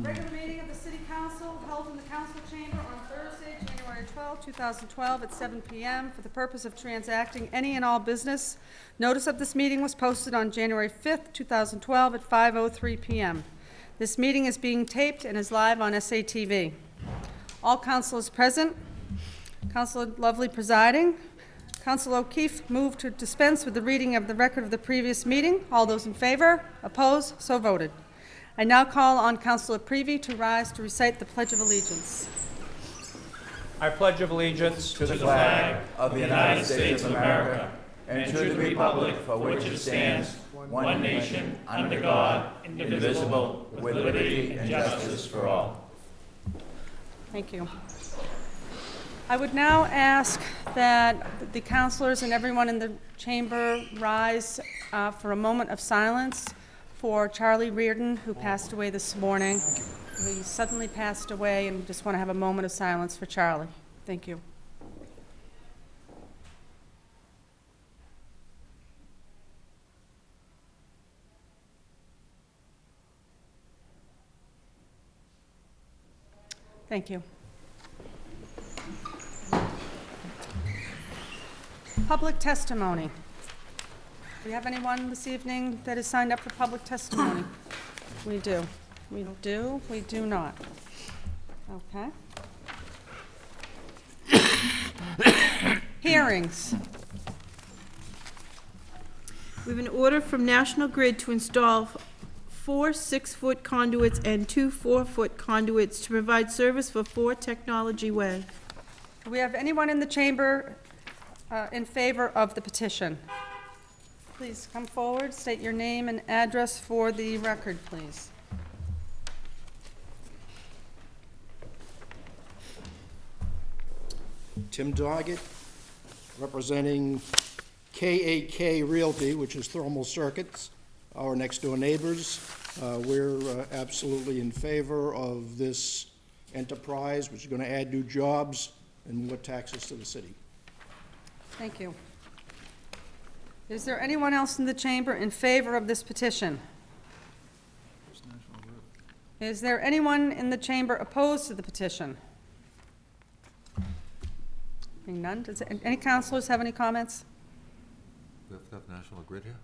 Regular meeting of the City Council held in the Council Chamber on Thursday, January 12, 2012 at 7 p.m. for the purpose of transacting any and all business. Notice of this meeting was posted on January 5, 2012 at 5:03 p.m. This meeting is being taped and is live on SATV. All councilors present. Councilor Lovely presiding. Councilor O'Keefe moved to dispense with the reading of the record of the previous meeting. All those in favor? Opposed? So voted. I now call on Councilor Prevey to rise to recite the Pledge of Allegiance. I pledge allegiance to the flag of the United States of America and to the republic for which it stands, one nation, under God, indivisible, with liberty and justice for all. Thank you. I would now ask that the councilors and everyone in the chamber rise for a moment of silence for Charlie Reardon, who passed away this morning. He suddenly passed away, and we just want to have a moment of silence for Charlie. Thank you. Thank you. Public testimony. Do we have anyone this evening that is signed up for public testimony? We do. We do. We do not. Okay. Hearings. We have an order from National Grid to install 4 6-foot conduits and 2 4-foot conduits to provide service for 4 Technology Way. Do we have anyone in the chamber in favor of the petition? Please come forward, state your name and address for the record, please. Tim Doggett, representing KAK Realty, which is Thermal Circuits, our next-door neighbors. We're absolutely in favor of this enterprise, which is going to add new jobs and more taxes to the city. Thank you. Is there anyone else in the chamber in favor of this petition? Is there anyone in the chamber opposed to the petition? Being none, does any councilors have any comments? We have to have National Grid here?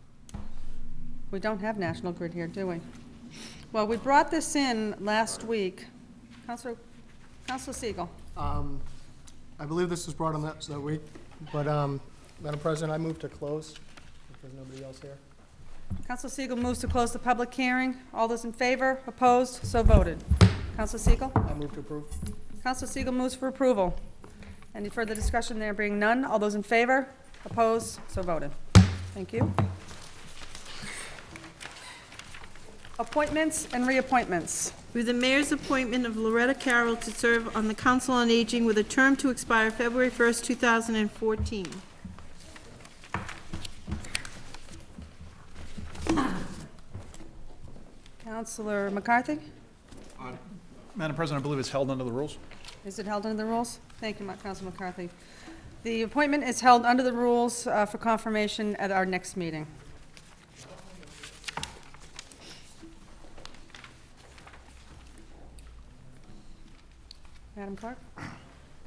We don't have National Grid here, do we? Well, we brought this in last week. Councilor Siegel. I believe this was brought on that week, but Madam President, I move to close if there's nobody else here. Councilor Siegel moves to close the public hearing. All those in favor? Opposed? So voted. Councilor Siegel? I move to approve. Councilor Siegel moves for approval. Any further discussion there? Being none. All those in favor? Opposed? So voted. Thank you. Appointments and reappointments. With the mayor's appointment of Loretta Carroll to serve on the Council on Aging with a term to expire February 1st, 2014. Councilor McCarthy? Madam President, I believe it's held under the rules. Is it held under the rules? Thank you, Councilor McCarthy. The appointment is held under the rules for confirmation at our next meeting. Madam Clerk?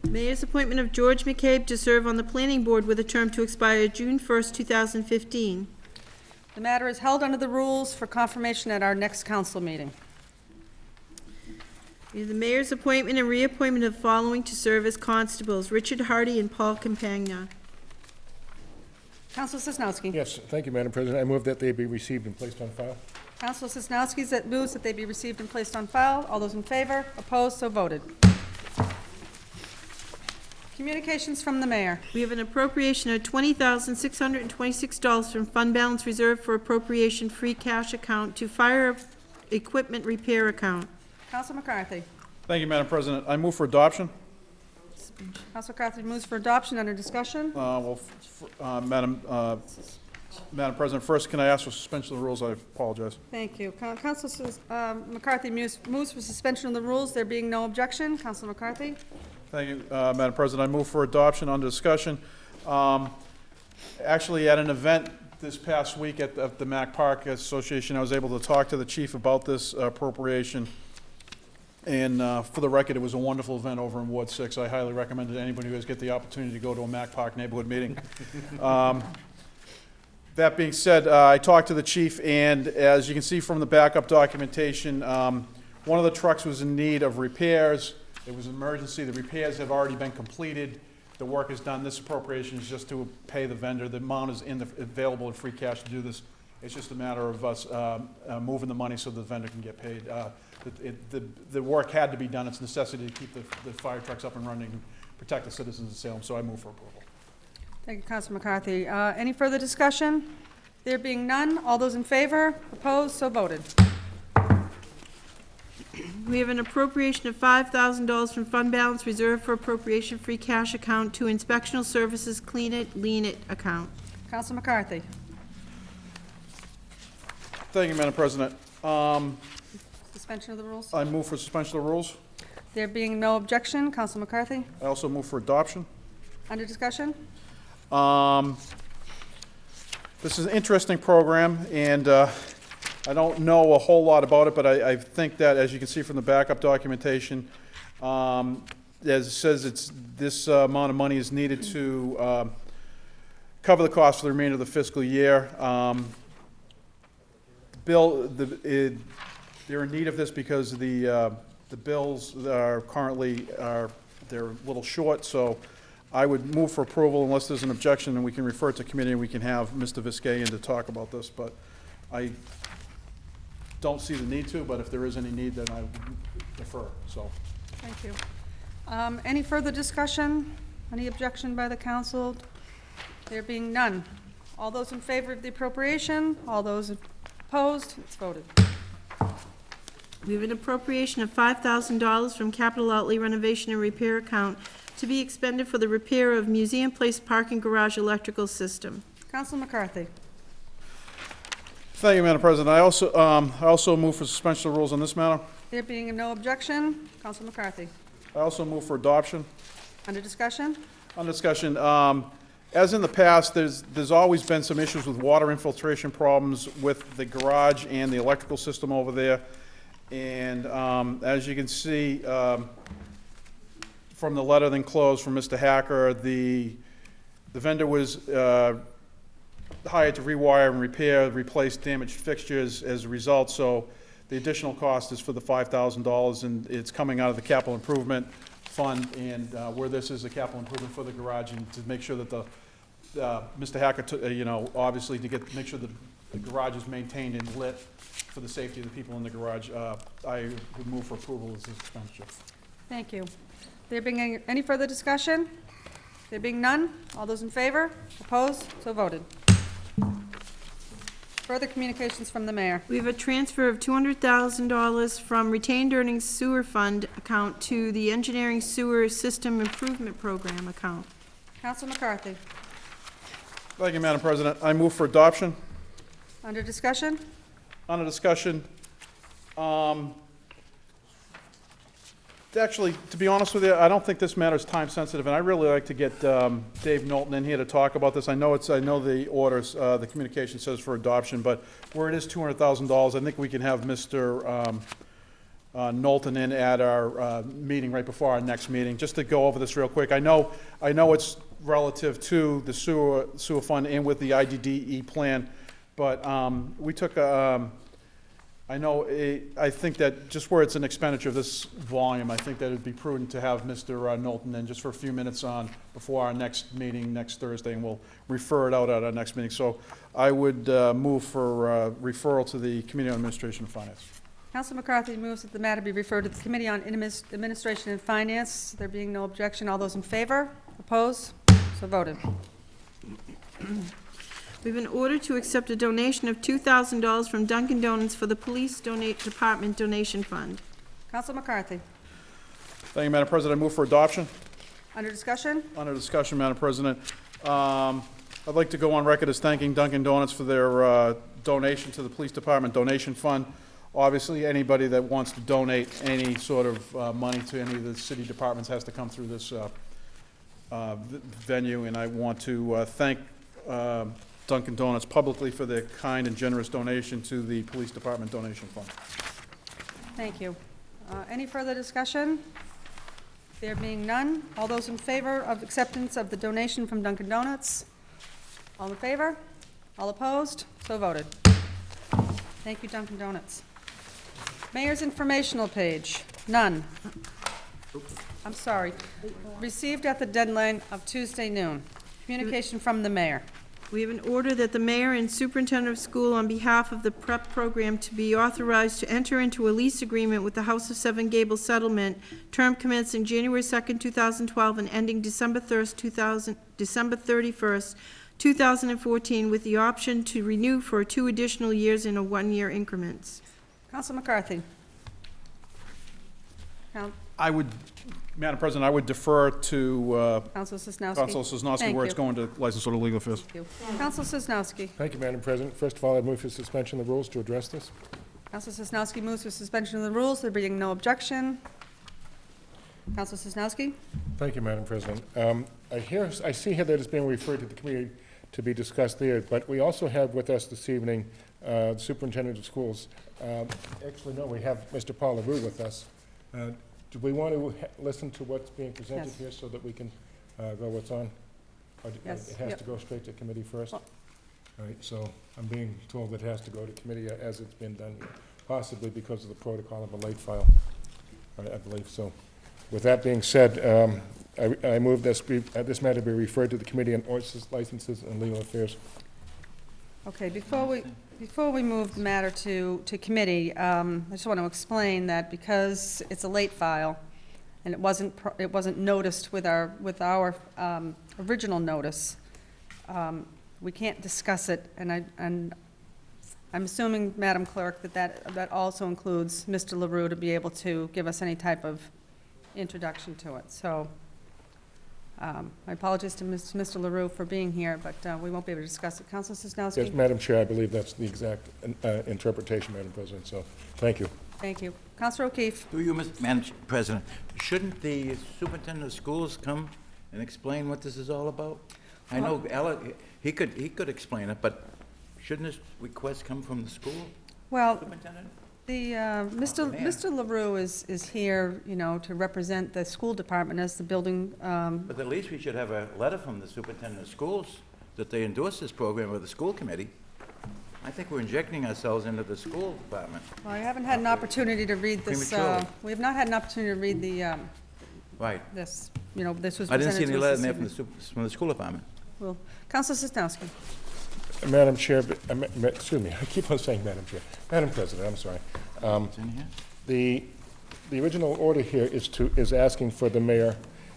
Mayor's appointment of George McCabe to serve on the Planning Board with a term to expire June 1st, 2015. The matter is held under the rules for confirmation at our next council meeting. We have the mayor's appointment and reappointment of the following to serve as constables, Richard Hardy and Paul Campagna. Councilor Sosnowski. Yes, thank you, Madam President. I move that they be received and placed on file. Councilor Sosnowski moves that they be received and placed on file. All those in favor? Opposed? So voted. Communications from the mayor. We have an appropriation of $20,626 from fund balance reserved for appropriation free cash account to fire equipment repair account. Councilor McCarthy. Thank you, Madam President. I move for adoption. Councilor McCarthy moves for adoption. Under discussion. Madam President, first, can I ask for suspension of the rules? I apologize. Thank you. Councilor McCarthy moves for suspension of the rules. There being no objection. Councilor McCarthy. Thank you, Madam President. I move for adoption under discussion. Actually, at an event this past week at the Mac Park Association, I was able to talk to the chief about this appropriation. And for the record, it was a wonderful event over in Ward 6. I highly recommend it to anybody who has get the opportunity to go to a Mac Park neighborhood meeting. That being said, I talked to the chief, and as you can see from the backup documentation, one of the trucks was in need of repairs. It was an emergency. The repairs have already been completed. The work is done. This appropriation is just to pay the vendor. The amount is available in free cash to do this. It's just a matter of us moving the money so the vendor can get paid. The work had to be done. It's a necessity to keep the fire trucks up and running and protect the citizens of Salem, so I move for approval. Thank you, Councilor McCarthy. Any further discussion? There being none, all those in favor? Opposed? So voted. We have an appropriation of $5,000 from fund balance reserved for appropriation free cash account to inspectional services clean it, lean it account. Councilor McCarthy. Thank you, Madam President. Suspension of the rules. I move for suspension of the rules. There being no objection, Councilor McCarthy. I also move for adoption. Under discussion? This is an interesting program, and I don't know a whole lot about it, but I think that, as you can see from the backup documentation, as it says, this amount of money is needed to cover the cost for the remainder of the fiscal year. They're in need of this because the bills are currently they're a little short, so I would move for approval unless there's an objection, and we can refer it to committee, and we can have Mr. Viscayan to talk about this, but I don't see the need to, but if there is any need, then I would defer, so. Thank you. Any further discussion? Any objection by the council? There being none. All those in favor of the appropriation? All those opposed? It's voted. We have an appropriation of $5,000 from capital outlay renovation and repair account to be expended for the repair of Museum Place parking garage electrical system. Councilor McCarthy. Thank you, Madam President. I also move for suspension of rules on this matter. There being no objection, Councilor McCarthy. I also move for adoption. Under discussion? On discussion, as in the past, there's always been some issues with water infiltration problems with the garage and the electrical system over there. And as you can see from the letter then closed from Mr. Hacker, the vendor was hired to rewire and repair, replace damaged fixtures as a result. So the additional cost is for the $5,000, and it's coming out of the capital improvement fund. And where this is a capital improvement for the garage, and to make sure that Mr. Hacker, obviously to make sure that the garage is maintained and lit for the safety of the people in the garage, I would move for approval as an expenditure. Thank you. There being any further discussion? There being none, all those in favor? Opposed? So voted. Further communications from the mayor. We have a transfer of $200,000 from retained earnings sewer fund account to the engineering sewer system improvement program account. Councilor McCarthy. Thank you, Madam President. I move for adoption. Under discussion? On a discussion, actually, to be honest with you, I don't think this matter is time sensitive, and I really like to get Dave Knowlton in here to talk about this. I know the orders, the communication says for adoption, but where it is $200,000, I think we can have Mr. Knowlton in at our meeting right before our next meeting, just to go over this real quick. I know it's relative to the sewer fund and with the IDDE plan, but we took I think that just where it's an expenditure of this volume, I think that it'd be prudent to have Mr. Knowlton in just for a few minutes before our next meeting next Thursday, and we'll refer it out at our next meeting. So I would move for referral to the Committee on Administration and Finance. Councilor McCarthy moves that the matter be referred to the Committee on Administration and Finance. There being no objection, all those in favor? Opposed? So voted. We have an order to accept a donation of $2,000 from Dunkin' Donuts for the Police Department Donation Fund. Councilor McCarthy. Thank you, Madam President. I move for adoption. Under discussion? Under discussion, Madam President. I'd like to go on record as thanking Dunkin' Donuts for their donation to the Police Department Donation Fund. Obviously, anybody that wants to donate any sort of money to any of the city departments has to come through this venue, and I want to thank Dunkin' Donuts publicly for their kind and generous donation to the Police Department Donation Fund. Thank you. Any further discussion? There being none, all those in favor of acceptance of the donation from Dunkin' Donuts? All in favor? All opposed? So voted. Thank you, Dunkin' Donuts. Mayor's informational page, none. I'm sorry. Received at the deadline of Tuesday noon. Communication from the mayor. We have an order that the mayor and superintendent of school, on behalf of the prep program, to be authorized to enter into a lease agreement with the House of Seven Gables Settlement, term commencing January 2nd, 2012, and ending December 31st, 2014, with the option to renew for 2 additional years in a 1-year increments. Counsel McCarthy. Madam President, I would defer to Counsel Sosnowski. Counsel Sosnowski Thank where you. it's going to License Order Legal Affairs. Thank you. Counsel Sosnowski. Thank you, Madam President. First of all, I move for suspension of the rules to address this. Counsel Sosnowski moves for suspension of the rules. There being no objection. Counsel Sosnowski. Thank you, Madam President. I see here that it's being referred to the committee to be discussed there, but we also have with us this evening the Superintendent of Schools. Actually, no, we have Mr. Paul LaRue with us. Do we want to listen to what's being presented Yes. here so that we can go what's on? Or Yes, it has yep. to go straight to committee first? Well- All right, so I'm being told it has to go to committee as it's been done here, possibly because of the protocol of a late file, I believe so. With that being said, I move this matter be referred to the Committee on Ordinances, Licenses, and Legal Affairs. Okay, before we move the matter to committee, I just want to explain that because it's a late file, and it wasn't noticed with our original notice, we can't discuss it, and I'm assuming, Madam Clerk, that also includes Mr. LaRue to be able to give us any type of introduction to it. So, my apologies to Mr. LaRue for being here, but we won't be able to discuss it. Counsel Sosnowski? Yes, Madam Chair, I believe that's the exact interpretation, Madam President, so thank you. Thank you. Counsellor O'Keefe? Through you, Madam President, shouldn't the superintendent of schools come and explain what this is all about? I know he could explain it, but shouldn't this request come from the school Well, superintendent? Mr. LaRue is here, to represent the school department as the building, But at least we should have a letter from the superintendent of schools that they endorse this program with the school committee. I think we're injecting ourselves into the school department. well, I haven't had an opportunity to read this, Prematurely. we have not had an opportunity to read Right. this, this was I didn't presented see any to us letter this in there from evening. from the school department. Well, Counsel Sosnowski? Madam Chair, excuse me, I keep on saying Madam Chair. Madam President, I'm sorry. It's in here? The original order here is asking for the mayor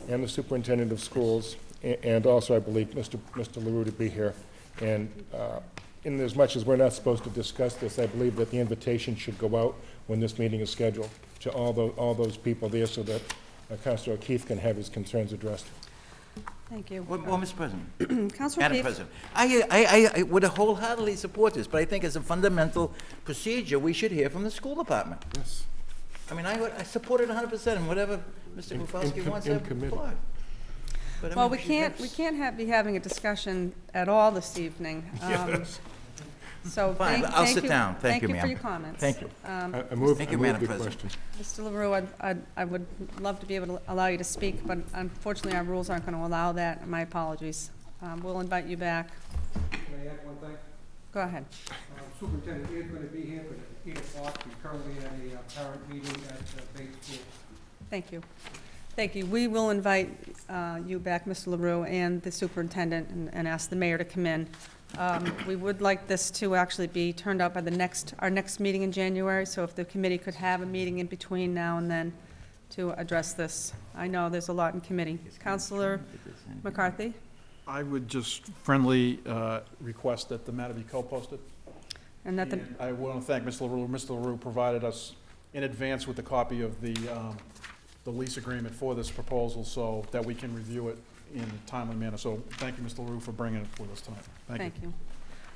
and the superintendent of schools, and also, I believe, Mr. LaRue to be here. And in as much as we're not supposed to discuss this, I believe that the invitation should go out when this meeting is scheduled to all those people there so that Councilor O'Keefe can have his concerns addressed. Thank you. Well, Mr. President, Counsellor Madam O'Keefe? President, I would wholeheartedly support this, but I think as a fundamental procedure, we should hear from the school department. Yes. I mean, I support it 100%, and whatever Mr. Grafowski wants, I in committee. support. But, I Well, mean, we should can't be having a discussion at all this evening. Yes. So Fine, thank I'll you. sit down. Thank you, Thank you for ma'am. your comments. Thank you. I move Thank you, the Madam President. question. Mr. LaRue, I would love to be able to allow you to speak, but unfortunately, our rules aren't going to allow that. My apologies. We'll invite you back. Can I add one thing? Go ahead. Superintendent is going to be here, but at 8 o'clock, he's currently at a parent meeting at Bates School. Thank you. Thank you. We will invite you back, Mr. LaRue, and the superintendent, and ask the mayor to come in. We would like this to actually be turned out by our next meeting in January, so if the committee could have a meeting in between now and then to address this. I know there's a lot in committee. Councilor McCarthy? I would just friendly request that the matter be co-posted. And that the, And I want to thank Mr. LaRue. Mr. LaRue provided us in advance with a copy of the lease agreement for this proposal so that we can review it in a timely manner. So thank you, Mr. LaRue, for bringing it with us tonight. Thank you.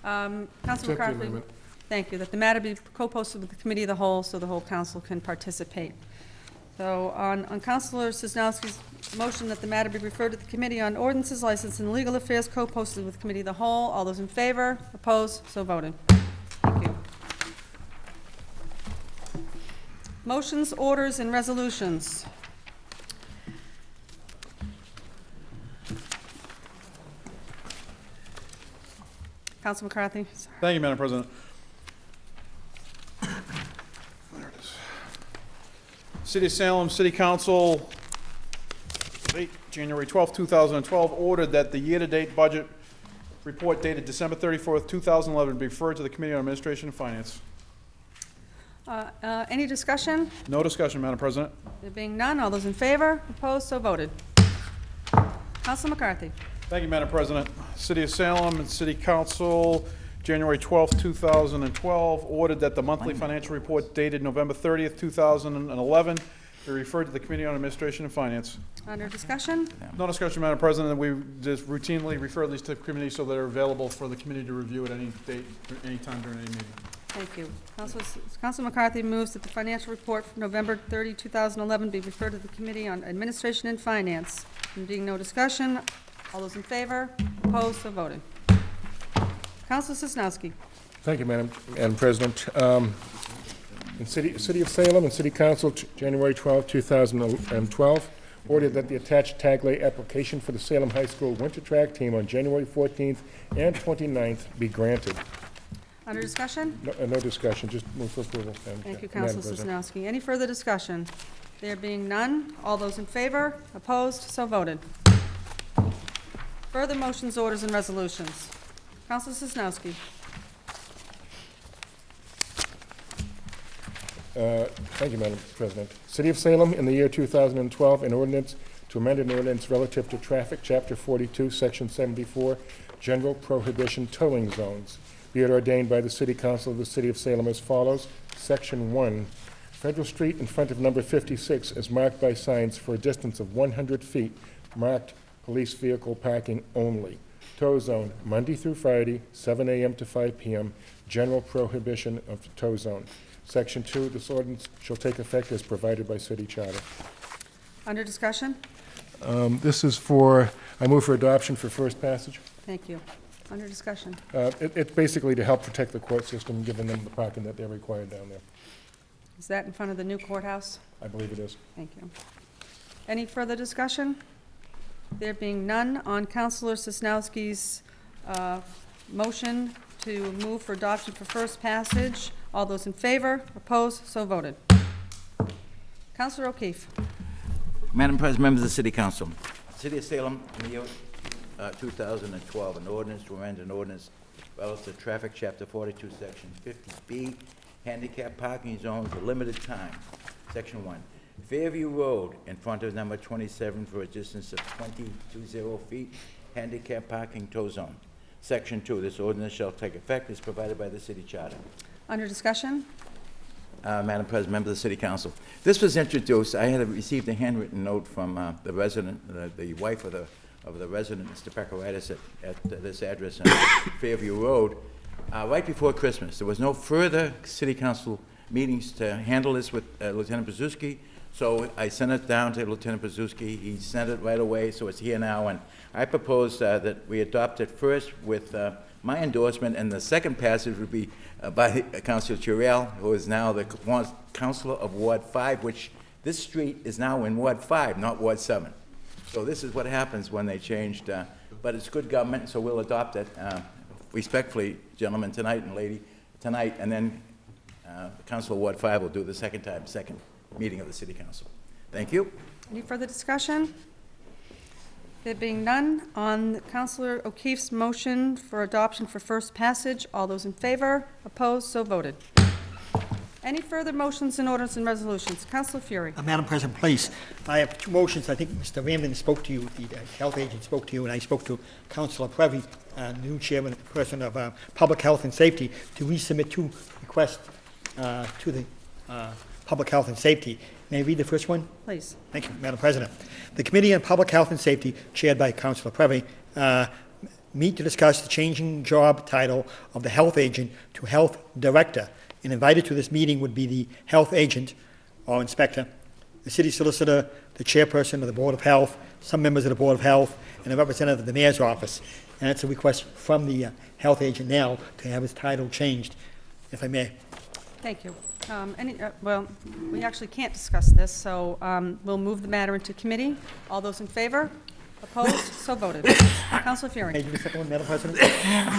Councilor Accept the McCarthy? amendment. Thank you. That the matter be co-posted with the committee of the whole so the whole council can participate. So on Counselor Sosnowski's motion that the matter be referred to the Committee on Ordinances, License, and Legal Affairs, co-posted with Committee of the Whole. All those in favor? Opposed? So voted. Thank you. Motions, orders, and resolutions. Counsel McCarthy. Sorry. Thank you, Madam President. There it is. City of Salem City Council, date January 12, 2012, ordered that the year-to-date budget report dated December 34th, 2011 be referred to the Committee on Administration and Finance. Any discussion? No discussion, Madam President. There being none, all those in favor? Opposed? So voted. Counsel McCarthy. Thank you, Madam President. City of Salem and City Council, January 12, 2012, ordered that the monthly financial report dated November 30th, 2011 be referred to the Committee on Administration and Finance. Under discussion? No discussion, Madam President. We just routinely refer these to committees so they're available for the committee to review at any date, any time during any meeting. Thank you. Counsel McCarthy moves that the financial report for November 30, 2011 be referred to the Committee on Administration and Finance. There being no discussion, all those in favor? Opposed? So voted. Counsel Sosnowski. Thank you, Madam President. In City of Salem and City Council, January 12, 2012, ordered that the attached tag lay application for the Salem High School winter track team on January 14th and 29th be granted. Under discussion? No discussion, just move for approval. Thank you, Madam Counsel President. Sosnowski. Any further discussion? There being none, all those in favor? Opposed? So voted. Further motions, orders, and resolutions. Counsel Sosnowski. Thank you, Madam President. City of Salem, in the year 2012, an ordinance to amend an ordinance relative to traffic, Chapter 42, Section 74, General Prohibition Towing Zones. Be it ordained by the City Council of the City of Salem as follows. Section 1, Federal Street in front of number 56 is marked by signs for a distance of 100 feet, marked police vehicle parking only. Tow zone, Monday through Friday, 7 a.m. to 5 p.m., general prohibition of the tow zone. Section 2, this ordinance shall take effect as provided by city charter. Under discussion? This is for, I move for adoption for first passage. Thank you. Under discussion. It's basically to help protect the court system, giving them the parking that they're required down there. Is that in front of the new courthouse? I believe it is. Thank you. Any further discussion? There being none, on Councilor Sosnowski's motion to move for adoption for first passage, all those in favor? Opposed? So voted. Councilor O'Keefe. Madam President, members of the City Council, City of Salem, in the year 2012, an ordinance to amend an ordinance relative to traffic, Chapter 42, Section 50B, handicap parking zones, a limited time. Section 1, Fairview Road in front of number 27 for a distance of 20 feet, handicap parking tow zone. Section 2, this ordinance shall take effect as provided by the city charter. Under discussion? Madam President, members of the City Council, this was introduced, I had received a handwritten note from the resident, the wife of the resident, Mr. Pekaritis, at this address on Fairview Road, right before Christmas. There was no further City Council meetings to handle this with Lieutenant Pazuski, so I sent it down to Lieutenant Pazuski. He sent it right away, so it's here now, and I propose that we adopt it first with my endorsement, and the second passage would be by Councilor Churell, who is now the Councilor of Ward 5, which this street is now in Ward 5, not Ward 7. So this is what happens when they changed, but it's good government, so we'll adopt it respectfully, gentlemen, tonight and lady, tonight, and then Councilor Ward 5 will do the second meeting of the City Council. Thank you. Any further discussion? There being none, on Councilor O'Keefe's motion for adoption for first passage, all those in favor? Opposed? So voted. Any further motions and orders and resolutions? Councilor Fury. Madam President, please. I have two motions. I think Mr. Ramden spoke to you, the health agent spoke to you, and I spoke to Councilor Prevy, new chairman, person of Public Health and Safety, to resubmit two requests to the Public Health and Safety. May I read the first one? Please. Thank you, Madam President. The Committee on Public Health and Safety, chaired by Councilor Prevy, meet to discuss the changing job title of the health agent to health director, and invited to this meeting would be the health agent or inspector, the city solicitor, the chairperson of the Board of Health, some members of the Board of Health, and a representative of the mayor's office. And it's a request from the health agent now to have his title changed, if I may. Thank you. Well, we actually can't discuss this, so we'll move the matter into committee. All those in favor? Opposed? So voted. Councilor May I Fury. do the second one, Madam President?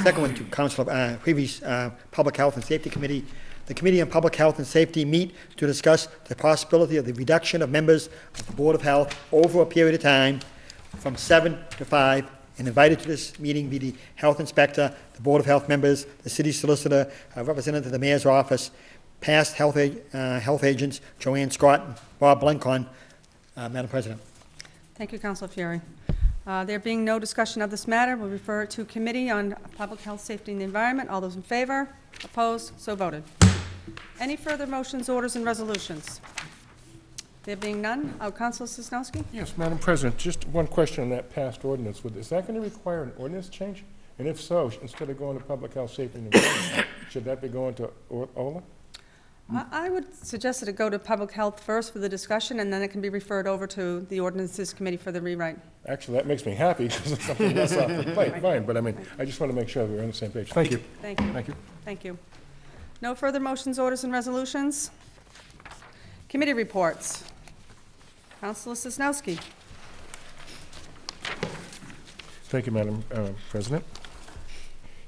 Second one to Councilor Previous Public Health and Safety Committee. The Committee on Public Health and Safety meet to discuss the possibility of the reduction of members of the Board of Health over a period of time from 7 to 5, and invited to this meeting be the health inspector, the Board of Health members, the city solicitor, a representative of the mayor's office, past health agents, Joanne Scott, and Bob Blinkon. Madam President. Thank you, Councilor Fury. There being no discussion of this matter, we'll refer it to Committee on Public Health, Safety, and the Environment. All those in favor? Opposed? So voted. Any further motions, orders, and resolutions? There being none, Councilor Sosnowski? Yes, Madam President, just one question on that past ordinance. Is that going to require an ordinance change? And if so, instead of going to Public Health, Safety, and Environment, should that be going to OLA? I would suggest that it go to Public Health first for the discussion, and then it can be referred over to the Ordinances Committee for the rewrite. Actually, that makes me happy, because it's something less off the plate. Fine, but I mean, I just want to make sure we're on the same page. Thank you. Thank you. Thank you. Thank you. No further motions, orders, and resolutions? Committee reports. Councilor Sosnowski. Thank you, Madam President.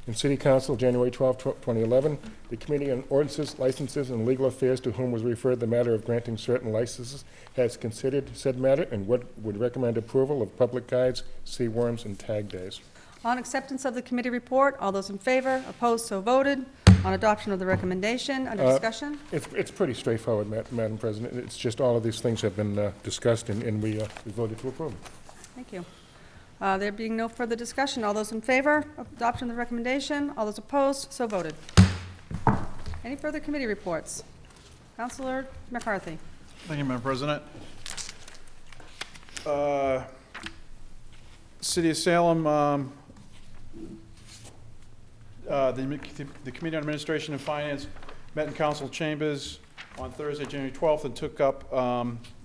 In City Council, January 12, 2011, the Committee on Ordinances, Licenses, and Legal Affairs, to whom was referred the matter of granting certain licenses, has considered said matter and would recommend approval of public guides, sea-worms, and tag days. On acceptance of the committee report, all those in favor, opposed, so voted. On adoption of the recommendation, under discussion? It's pretty straightforward, Madam President. It's just all of these things have been discussed, and we voted to approve. Thank you. There being no further discussion, all those in favor of adoption of the recommendation, all those opposed, so voted. Any further committee reports? Councilor McCarthy. Thank you, Madam President. City of Salem, the Committee on Administration and Finance met in council chambers on Thursday, January 12th, and took up,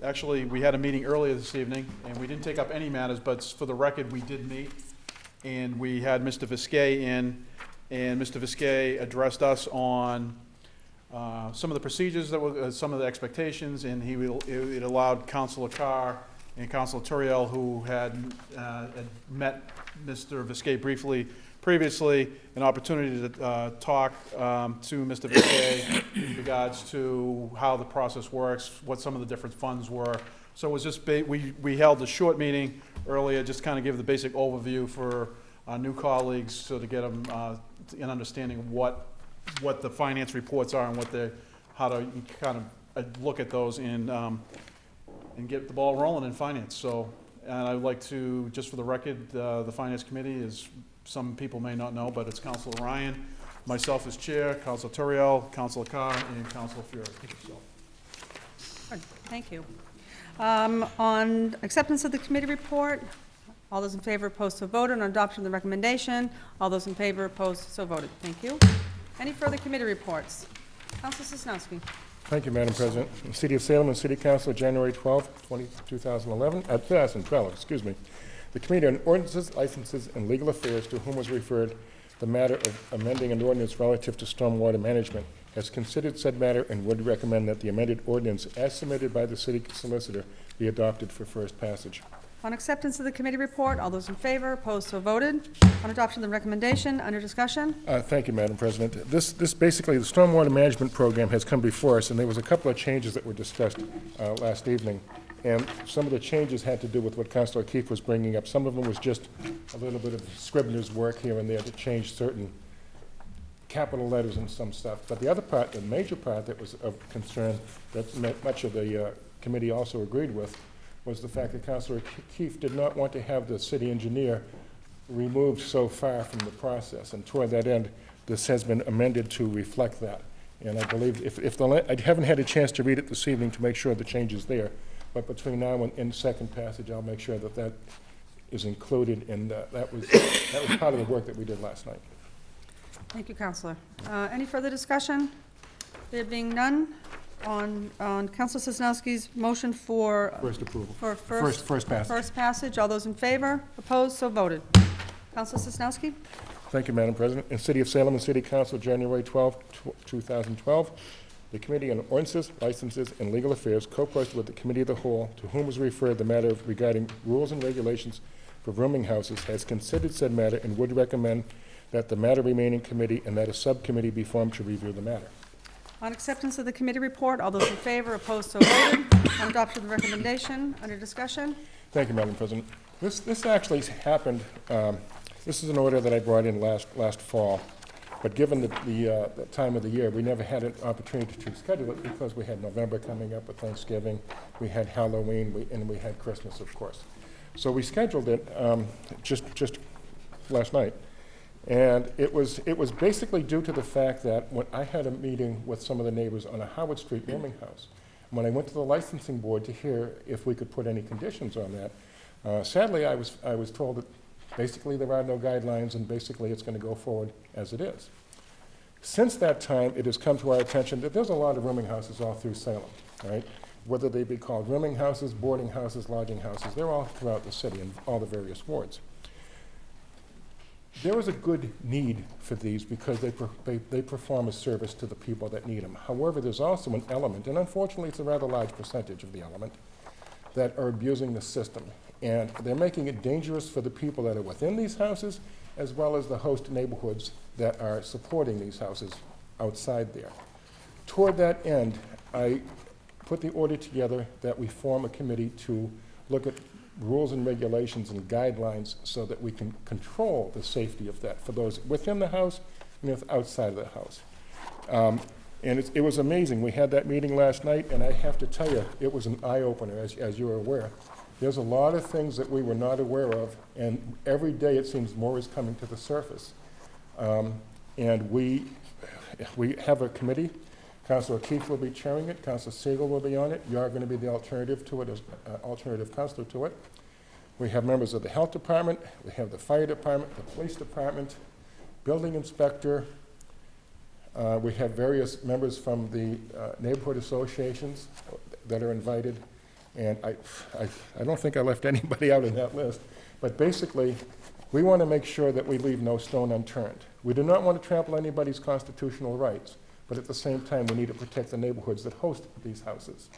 actually, we had a meeting earlier this evening, and we didn't take up any matters, but for the record, we did meet, and we had Mr. Visquet in, and Mr. Visquet addressed us on some of the procedures that were, some of the expectations, and it allowed Councilor Carr and Councilor Turiel, who had met Mr. Visquet briefly previously, an opportunity to talk to Mr. Visquet in regards to how the process works, what some of the different funds were. So it was just, we held a short meeting earlier, just kind of give the basic overview for our new colleagues, so to get them an understanding of what the finance reports are and how to kind of look at those and get the ball rolling in finance. So, and I'd like to, just for the record, the Finance Committee is, some people may not know, but it's Councilor Ryan, myself as chair, Councilor Turiel, Councilor Carr, and Councilor Fury. So. Good. Thank you. On acceptance of the committee report, all those in favor, opposed, so voted. On adoption of the recommendation, all those in favor, opposed, so voted. Thank you. Any further committee reports? Councilor Sosnowski. Thank you, Madam President. In the City of Salem and City Council, January 12, 2012, excuse me. The Committee on Ordinances, Licenses, and Legal Affairs, to whom was referred the matter of amending an ordinance relative to stormwater management, has considered said matter and would recommend that the amended ordinance, as submitted by the city solicitor, be adopted for first passage. On acceptance of the committee report, all those in favor, opposed, so voted. On adoption of the recommendation, under discussion? Thank you, Madam President. This basically, the stormwater management program has come before us, and there was a couple of changes that were discussed last evening. And some of the changes had to do with what Councilor Keefe was bringing up. Some of them was just a little bit of scrivener's work here and there to change certain capital letters and some stuff. But the other part, the major part that was of concern, that much of the committee also agreed with, was the fact that Councilor Keefe did not want to have the city engineer removed so far from the process. And toward that end, this has been amended to reflect that. And I believe, I haven't had a chance to read it this evening to make sure the change is there. But between now and second passage, I'll make sure that is included, and that was part of the work that we did last night. Thank you, Councilor. Any further discussion? There being none, on Counselor Sosnowski's motion for... First approval. For First passage. First passage. All those in favor? Opposed? So voted. Counselor Sosnowski? Thank you, Madam President. In City of Salem and City Council, January 12, 2012, the Committee on Ordinances, Licenses, and Legal Affairs co-posted with the Committee of the Whole, to whom was referred the matter regarding rules and regulations for rooming houses, has considered said matter and would recommend that the matter remain in committee and that a subcommittee be formed to review the matter. On acceptance of the committee report, all those in favor? Opposed? So voted. On adoption of the recommendation, under discussion. Thank you, Madam President. This actually happened, this is an order that I brought in last fall, but given the time of the year, we never had an opportunity to schedule it because we had November coming up with Thanksgiving, we had Halloween, and we had Christmas, of course. So we scheduled it just last night. And it was basically due to the fact that when I had a meeting with some of the neighbors on a Howard Street rooming house, when I went to the licensing board to hear if we could put any conditions on that, sadly I was told that basically there are no guidelines and basically it's going to go forward as it is. Since that time, it has come to our attention that there's a lot of rooming houses all through Salem, right? Whether they be called rooming houses, boarding houses, lodging houses, they're all throughout the city in all the various wards. There is a good need for these because they perform a service to the people that need them. However, there's also an element, and unfortunately it's a rather large percentage of the element, that are abusing the system. And they're making it dangerous for the people that are within these houses, as well as the host neighborhoods that are supporting these houses outside there. Toward that end, I put the order together that we form a committee to look at rules and regulations and guidelines so that we can control the safety of that for those within the house and outside of the house. And it was amazing. We had that meeting last night, and I have to tell you, it was an eye-opener, as you are aware. There's a lot of things that we were not aware of, and every day it seems more is coming to the surface. And we have a committee. Councilor Keefe will be chairing it. Councilor Siegel will be on it. You are going to be the alternative to it, as alternative councilor to it. We have members of the health department. We have the fire department, the police department, building inspector. We have various members from the neighborhood associations that are invited. And I don't think I left anybody out in that list. But basically, we want to make sure that we leave no stone unturned. We do not want to trample anybody's constitutional rights. But at the same time, we need to protect the neighborhoods that host these houses.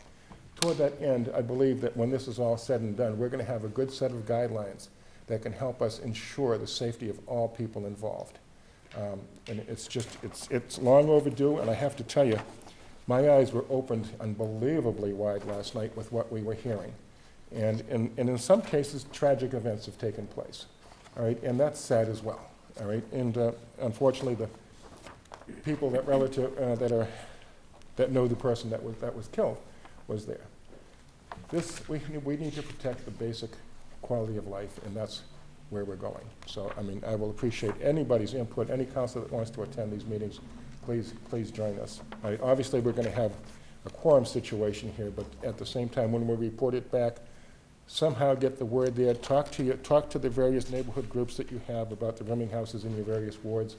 Toward that end, I believe that when this is all said and done, we're going to have a good set of guidelines that can help us ensure the safety of all people involved. And it's long overdue, and I have to tell you, my eyes were opened unbelievably wide last night with what we were hearing. And in some cases, tragic events have taken place, all right? And that's sad as well, all right? And unfortunately, the people that know the person that was killed was there. We need to protect the basic quality of life, and that's where we're going. So, I mean, I will appreciate anybody's input. Any councilor that wants to attend these meetings, please join us. Obviously, we're going to have a quorum situation here, but at the same time, when we report it back, somehow get the word there. Talk to the various neighborhood groups that you have about the rooming houses in your various wards.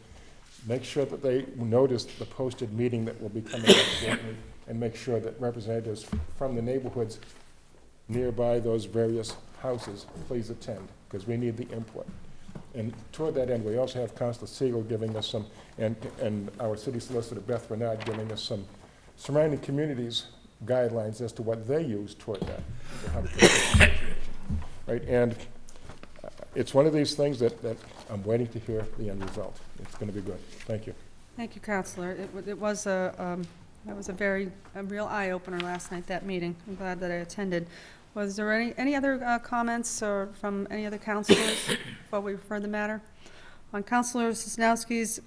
Make sure that they notice the posted meeting that will be coming up shortly, and make sure that representatives from the neighborhoods nearby those various houses please attend, because we need the input. And toward that end, we also have Councilor Siegel giving us some, and our city solicitor Beth Renard giving us some surrounding communities guidelines as to what they use toward that. Right, and it's one of these things that I'm waiting to hear the end result. It's going to be good. Thank you. Thank you, Counselor. It was a real eye-opener last night, that meeting. I'm glad that I attended. Was there any other comments or from any other councilors before we refer the matter? On Councilor Sosnowski's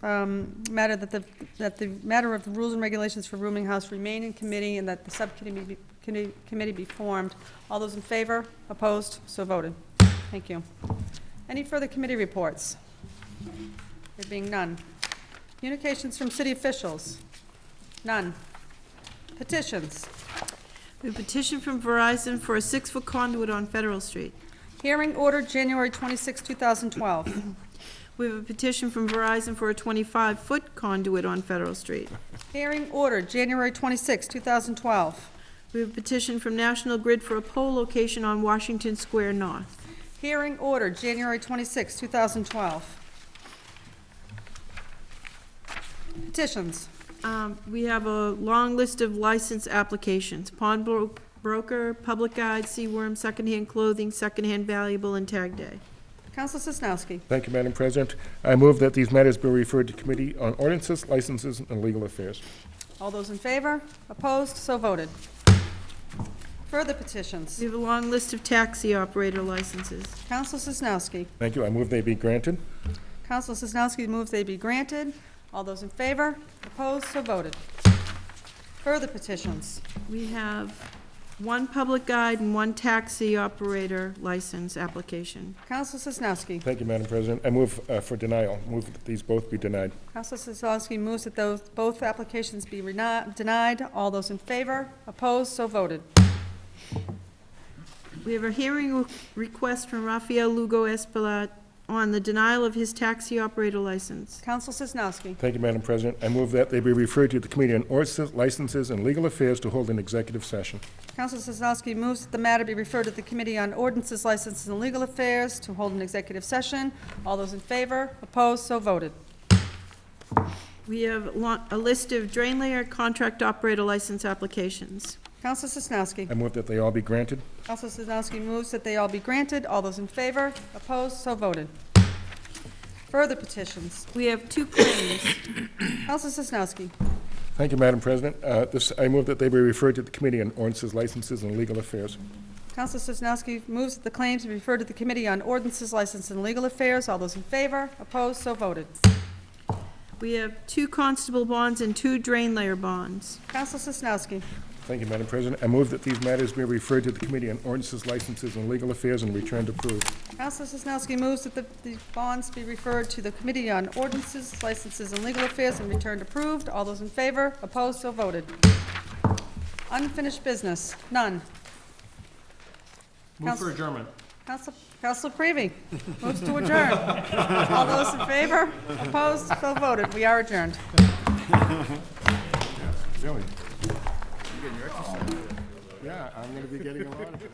matter, that the matter of the rules and regulations for rooming house remain in committee and that the subcommittee be formed. All those in favor? Opposed? So voted. Thank you. Any further committee reports? There being none. Communications from city officials? None. Petitions? We have a petition from Verizon for a 6-foot conduit on Federal Street. Hearing ordered January 26, 2012. We have a petition from Verizon for a 25-foot conduit on Federal Street. Hearing ordered, January 26, 2012. We have a petition from National Grid for a pole location on Washington Square North. Hearing ordered, January 26, 2012. Petitions. We have a long list of license applications. Pawnbroker, Public Guide, Seaworm, Secondhand Clothing, Secondhand Valuable, and Tag Day. Counsel Sosnowski. Thank you, Madam President. I move that these matters be referred to Committee on Ordinances, Licenses, and Legal Affairs. All those in favor? Opposed? So voted. Further petitions. We have a long list of taxi operator licenses. Counsel Sosnowski. Thank you. I move they be granted. Counsel Sosnowski moves they be granted. All those in favor? Opposed? So voted. Further petitions. We have one public guide and one taxi operator license application. Counsel Sosnowski. Thank you, Madam President. I move for denial. Move that these both be denied. Counsel Sosnowski moves that both applications be denied. All those in favor? Opposed? So voted. We have a hearing request from Rafael Lugo Espaillat on the denial of his taxi operator license. Counsel Sosnowski. Thank you, Madam President. I move that they be referred to the Committee on Ordinances, Licenses, and Legal Affairs to hold an executive session. Counsel Sosnowski moves that the matter be referred to the Committee on Ordinances, Licenses, and Legal Affairs to hold an executive session. All those in favor? Opposed? So voted. We have a list of drain layer contract operator license applications. Counsel Sosnowski. I move that they all be granted. Counsel Sosnowski moves that they all be granted. All those in favor? Opposed? So voted. Further petitions. We have two claims. Counsel Sosnowski. Thank you, Madam President. I move that they be referred to the Committee on Ordinances, Licenses, and Legal Affairs. Counsel Sosnowski moves that the claims be referred to the Committee on Ordinances, Licenses, and Legal Affairs. All those in favor? Opposed? So voted. We have two constable bonds and two drain layer bonds. Counsel Sosnowski. Thank you, Madam President. I move that these matters be referred to the Committee on Ordinances, Licenses, and Legal Affairs and returned approved. Counsel Sosnowski moves that the bonds be referred to the Committee on Ordinances, Licenses, and Legal Affairs and returned approved. All those in favor? Opposed? So voted. Unfinished business? None. Move for adjournment. Counsel Creevy moves to adjourn. All those in favor? Opposed? So voted. We are adjourned. Really? Yeah, I'm going to be getting a lot of it.